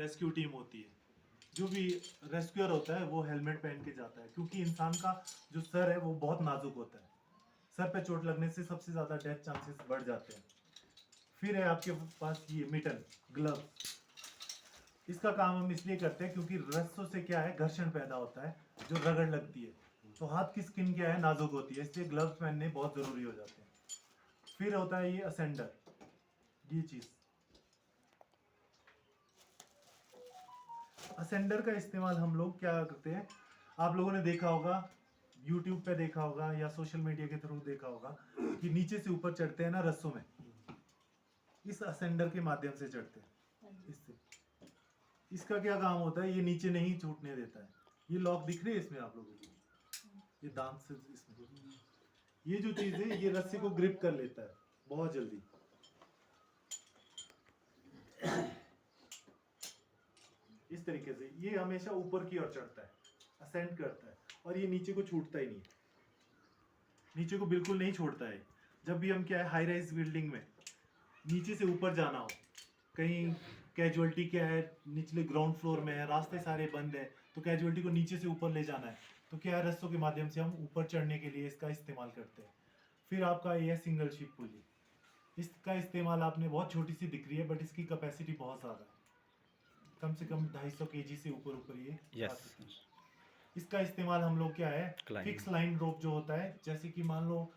Rescue team होती है, जो भी रेस्क्यूअर होता है वो हेलमेट पहन के जाता है, क्योंकि इंसान का जो सर है वो बहुत नाजुक होता है। सर पे चोट लगने से सबसे ज़्यादा डेथ चांसेस बढ़ जाते हैं। फिर है आपके पास ये मिटन, ग्लव। इसका काम हम इसलिए करते हैं क्योंकि रस्सों से क्या है, घर्षण पैदा होता है, जो रगड़ लगती है, तो हाथ की स्किन क्या है, नाजुक होती है, इसलिए ग्लव्स पहनने बहुत ज़रूरी हो जाते हैं। फिर होता है ये असेंडर, ये चीज़। असेंडर का इस्तेमाल हम लोग क्या करते हैं, आप लोगों ने देखा होगा, यूट्यूब पे देखा होगा या सोशल मीडिया के थ्रू देखा होगा कि नीचे से ऊपर चढ़ते हैं ना रस्सों में, इस असेंडर के माध्यम से चढ़ते हैं। इससे इसका क्या काम होता है, ये नीचे नहीं छूटने देता है। ये लॉक दिख रही है इसमें आप लोगों को, ये दांत से इसमें ये जो चीज है ये रस्सी को ग्रिप कर लेता है बहुत जल्दी। इस तरीके से ये हमेशा ऊपर की ओर चढ़ता है, असेंड करता है, और ये नीचे को छूटता ही नहीं, नीचे को बिल्कुल नहीं छोड़ता है। जब भी हम क्या है, हाई राइज बिल्डिंग में नीचे से ऊपर जाना हो, कहीं कैजुअलिटी क्या है, निचले ग्राउंड फ्लोर में है, रास्ते सारे बंद है, तो कैजुअलिटी को नीचे से ऊपर ले जाना है, तो क्या है, रस्सों के माध्यम से हम ऊपर चढ़ने के लिए इसका इस्तेमाल करते हैं। फिर आपका ये सिंगल शिप पुली, इसका इस्तेमाल आपने बहुत छोटी सी दिख रही है, बट इसकी कैपेसिटी बहुत ज़्यादा है, कम से कम 250 केजी से ऊपर ऊपर ये जा सकती है। इसका इस्तेमाल हम लोग क्या है, फिक्स लाइन रोप जो होता है, जैसे कि मान लो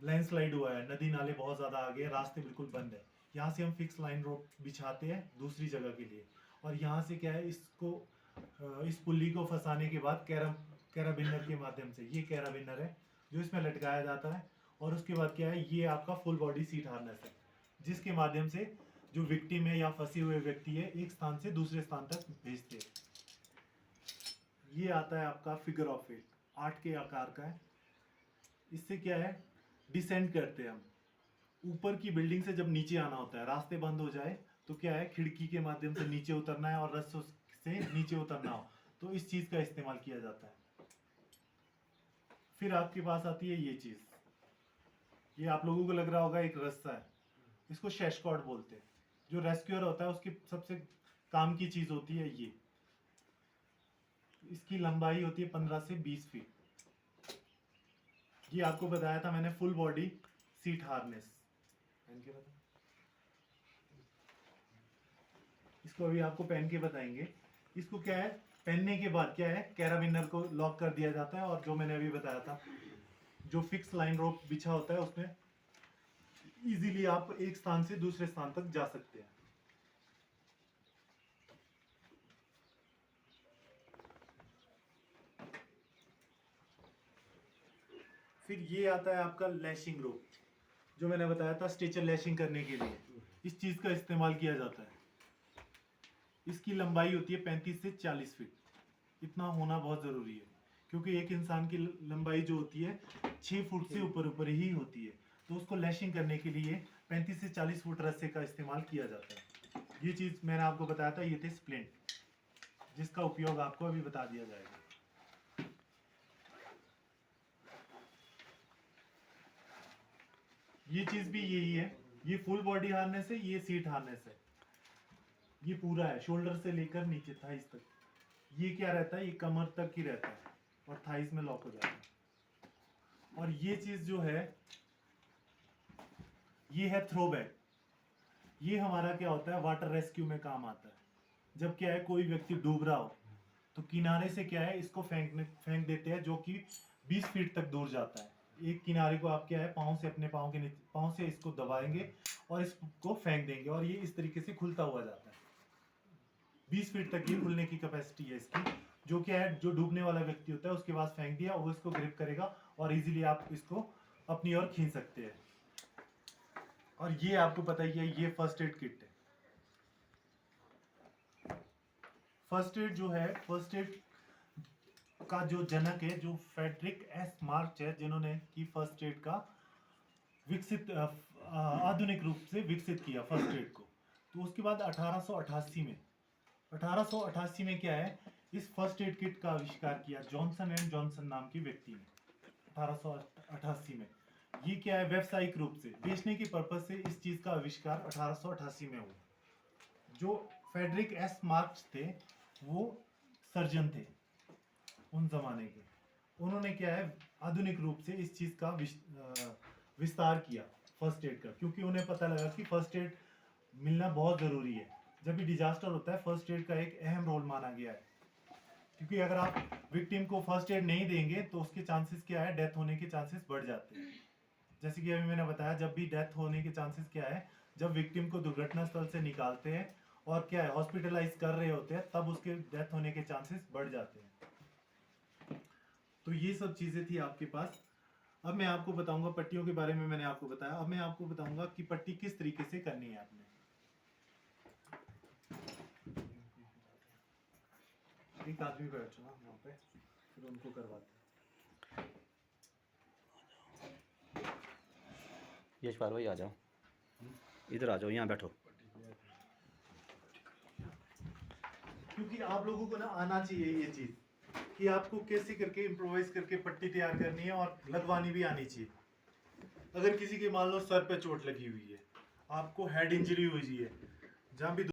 लैंडस्लाइड हुआ है, नदी नाले बहुत ज़्यादा आ गए, रास्ते बिल्कुल बंद है, यहाँ से हम फिक्स लाइन रोप बिछाते हैं दूसरी जगह के लिए, और यहाँ से क्या है, इसको इस पुल्ली को फंसाने के बाद कैराबिनर के माध्यम से, ये कैराबिनर है जो इसमें लटकाया जाता है, और उसके बाद क्या है, ये आपका फुल बॉडी सीट हार्नेस है, जिसके माध्यम से जो विक्टिम है या फंसे हुए व्यक्ति है एक स्थान से दूसरे स्थान तक भेजते हैं। ये आता है आपका फिगर ऑफ 8, 8 के आकार का है। इससे क्या है, डिसेंड करते हैं हम ऊपर की बिल्डिंग से, जब नीचे आना होता है, रास्ते बंद हो जाए तो क्या है, खिड़की के माध्यम से नीचे उतरना है और रस्सों से नीचे उतरना हो, तो इस चीज का इस्तेमाल किया जाता है। फिर आपके पास आती है ये चीज, ये आप लोगों को लग रहा होगा एक रस्सा है, इसको शैशकॉर्ड बोलते हैं। जो रेस्क्यूअर होता है उसकी सबसे काम की चीज होती है ये, इसकी लंबाई होती है 15 से 20 फीट। ये आपको बताया था मैंने, फुल बॉडी सीट हार्नेस पहन के बता, इसको अभी आपको पहन के बताएंगे। इसको क्या है, पहनने के बाद क्या है, कैराबिनर को लॉक कर दिया जाता है, और जो मैंने अभी बताया था, जो फिक्स लाइन रोप बिछा होता है उसमें इजीली आप एक स्थान से दूसरे स्थान तक जा सकते हैं। फिर ये आता है आपका लैशिंग रोप, जो मैंने बताया था स्ट्रेचर लैशिंग करने के लिए इस चीज का इस्तेमाल किया जाता है। इसकी लंबाई होती है 35 से 40 फीट, इतना होना बहुत जरूरी है, क्योंकि एक इंसान की लंबाई जो होती है 6 फुट से ऊपर ऊपर ही होती है, तो उसको लैशिंग करने के लिए 35 से 40 फुट रस्से का इस्तेमाल किया जाता है। ये चीज मैंने आपको बताया था, ये थे स्प्लिंट, जिसका उपयोग आपको अभी बता दिया जाएगा। ये चीज भी यही है, ये फुल बॉडी हार्नेस है, ये सीट हार्नेस है, ये पूरा है शोल्डर से लेकर नीचे थाइस तक। ये क्या रहता है, ये कमर तक ही रहता है और थाइस में लॉक हो जाता है। और ये चीज जो है, ये है थ्रो बैग। ये हमारा क्या होता है, वाटर रेस्क्यू में काम आता है। जब क्या है, कोई व्यक्ति डूब रहा हो तो किनारे से क्या है, इसको फेंक देते हैं, जो कि 20 फीट तक दूर जाता है। एक किनारे को आप क्या है, पाँव से अपने पाँव के नीचे, पाँव से इसको दबाएंगे और इसको फेंक देंगे, और ये इस तरीके से खुलता हुआ जाता है। 20 फीट तक ये खुलने की कैपेसिटी है इसकी। जो क्या है, जो डूबने वाला व्यक्ति होता है उसके पास फेंक दिया, वो इसको ग्रिप करेगा और इजीली आप इसको अपनी ओर खींच सकते हैं। और ये आपको पता ही है, ये फर्स्ट एड किट है। फर्स्ट एड जो है, फर्स्ट एड का जो जनक है, जो फ्रेडरिक एस मार्च है, जिन्होंने की फर्स्ट एड का विकसित आधुनिक रूप से विकसित किया फर्स्ट एड को। तो उसके बाद 1888 में क्या है, इस फर्स्ट एड किट का आविष्कार किया जॉनसन एंड जॉनसन नाम की व्यक्ति ने 1888 में। ये क्या है, व्यावसायिक रूप से बेचने के पर्पज से इस चीज का आविष्कार 1888 में हुआ। जो फेडरिक एस मार्क्स थे, वो सर्जन थे उन जमाने के। उन्होंने क्या है आधुनिक रूप से इस चीज का विस्तार किया फर्स्ट एड का, क्योंकि उन्हें पता लगा कि फर्स्ट एड मिलना बहुत जरूरी है। जब भी डिजास्टर होता है फर्स्ट एड का एक अहम रोल माना गया है, क्योंकि अगर आप विक्टिम को फर्स्ट एड नहीं देंगे तो उसके चांसेस क्या है, डेथ होने के चांसेस बढ़ जाते हैं। जैसे कि अभी मैंने बताया, जब भी डेथ होने के चांसेस क्या है, जब विक्टिम को दुर्घटना स्थल से निकालते हैं और क्या है हॉस्पिटलाइज कर रहे होते हैं, तब उसके डेथ होने के चांसेस बढ़ जाते हैं। तो ये सब चीजें थी आपके पास। अब मैं आपको बताऊंगा पट्टियों के बारे में, मैंने आपको बताया। अब मैं आपको बताऊंगा कि पट्टी किस तरीके से करनी है आपने। एक आदमी बैठो ना वहाँ पे, फिर उनको करवाते हैं। यशपाल भाई आ जाओ, इधर आ जाओ, यहाँ बैठो। क्योंकि आप लोगों को ना आना चाहिए ये चीज कि आपको कैसे करके इम्प्रोवाइज करके पट्टी तैयार करनी है और लगवानी भी आनी चाहिए। अगर किसी के मान लो सर पे चोट लगी हुई है, आपको हेड इंजरी हुई है, जहाँ भी